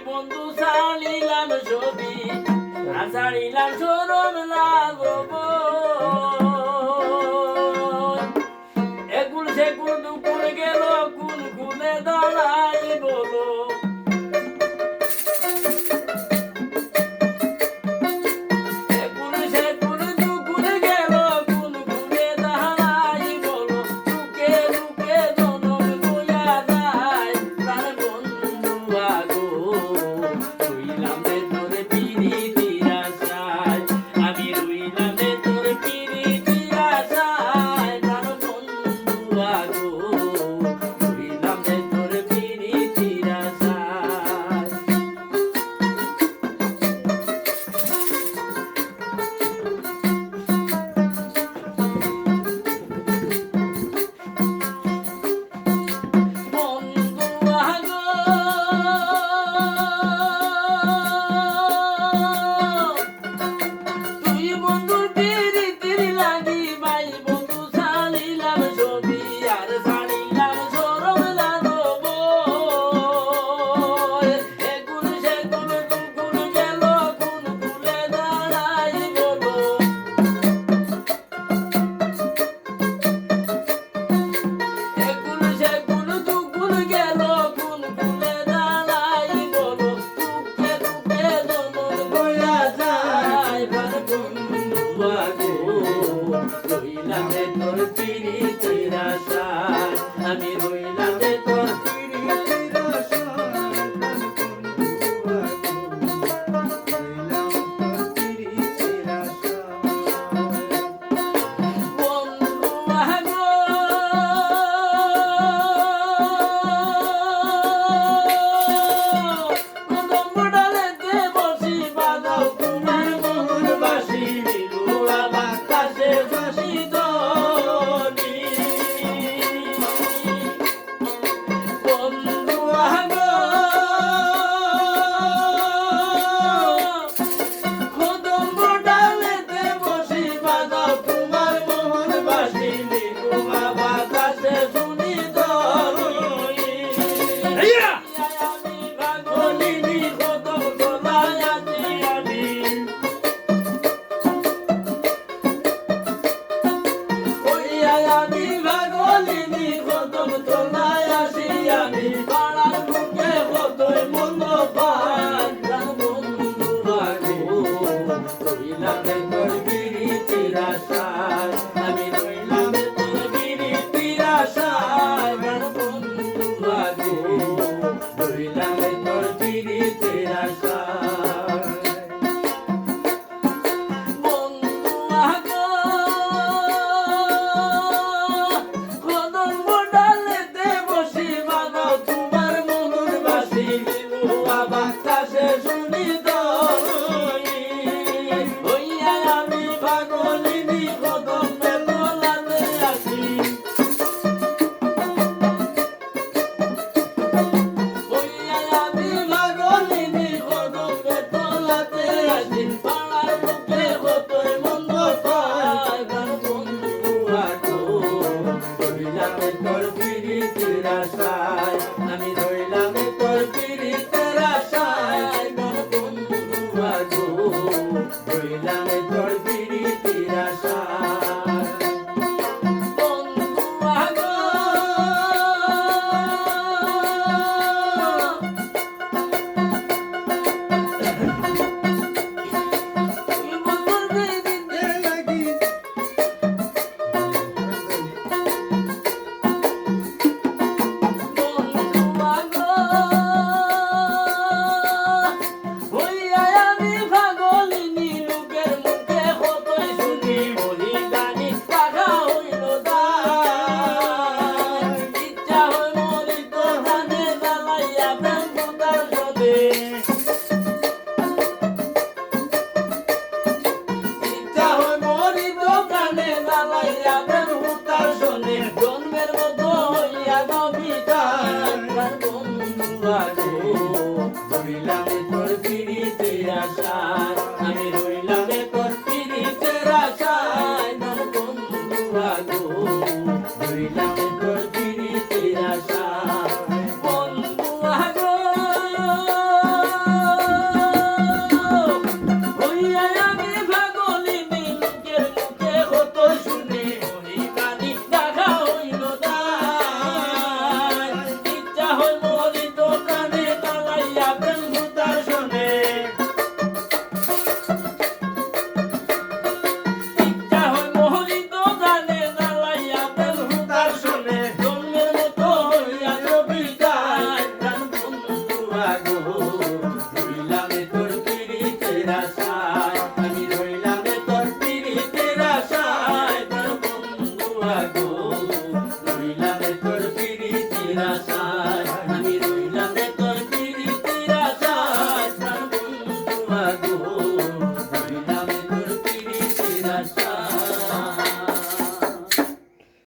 বন্ধু ছাড়িলাম ছবি ছাড়িলাম সরম লাগব একুল সেকুল দুকুল গেল কুল কুলে দাঁড়াই বলো একুল সেকুল দুকুল গেল কুল কুলে দাঁড়াই বলো লুকে লুকে জনম বইয়া যায় প্রাণ বন্ধু আগো রইলাম রে তোর পিরিতির আশায় আমি রইলাম রে তোর পিরিতির আশায় প্রাণ বন্ধু আগো রইলাম রে তোর পিরিতির আশায় বন্ধু আগো তুই বন্ধুর পিরিতির লাগি ভাই বন্ধু ছাড়িলাম ছবি আর ছাড়িলাম সরম লাগব একুল সেকুল দুকুল গেল কুল কুলে দাঁড়াই বলো একুল সেকুল দুকুল গেল কুল কুলে দাঁড়াই বলো দুঃখে দুঃখে জনম বইয়া যায় প্রাণ বন্ধু আগো রইলাম রে তোর পিরিতির আশায় আমি রইলাম রে তোর পিরিতির বন্ধু আগো কদম ডালেতে বসি বাজাও তোমার মোহন বাসি বিলুয়া বাতাসে বাসি ধ্বনি বন্ধু আগো কদম ডালেতে বসি বাজাও তোমার মোহন বাসি বিলুয়া বাতাসে শুনি ধ্বনি আমি ভাগলিনী কদম তলায় আছি আমি আমি ভাগলিনী কদম তলায় আসি আমি পাড়ার মুখে কতই মন্দ পাই প্রাণ বন্ধু আগো রইলাম রে তোর পিরিতির আশায় আমি রইলাম রে তোর পিরিতির আশায় প্রাণ বন্ধু আগো রইলাম রে তোর পিরিতির আশায় বন্ধু আগো কদম ডালেতে বসি বাজাও তোমার মোহন বাসি বিলুয়া বাতাসে শুনি ধ্বনি হইয়া আমি ভাগলিনী কদমে তলাতে আসি হইয়া আমি ভাগলিনী কদমে তলাতে আসি পাড়ার মুখে কতই মন্দ পাই প্রাণ বন্ধু আগো রইলাম রে তোর পিরিতির আশায় আমি রইলাম রে তোর পিরিতির আশায় প্রাণ বন্ধু আগো রইলাম রে তোর পিরিতির আশায় বন্ধু আগো তুই বন্ধুর পিরিতির লাগি বন্ধু আগো হইয়া আমি ভাগলিনী লোকের মুখে গাছ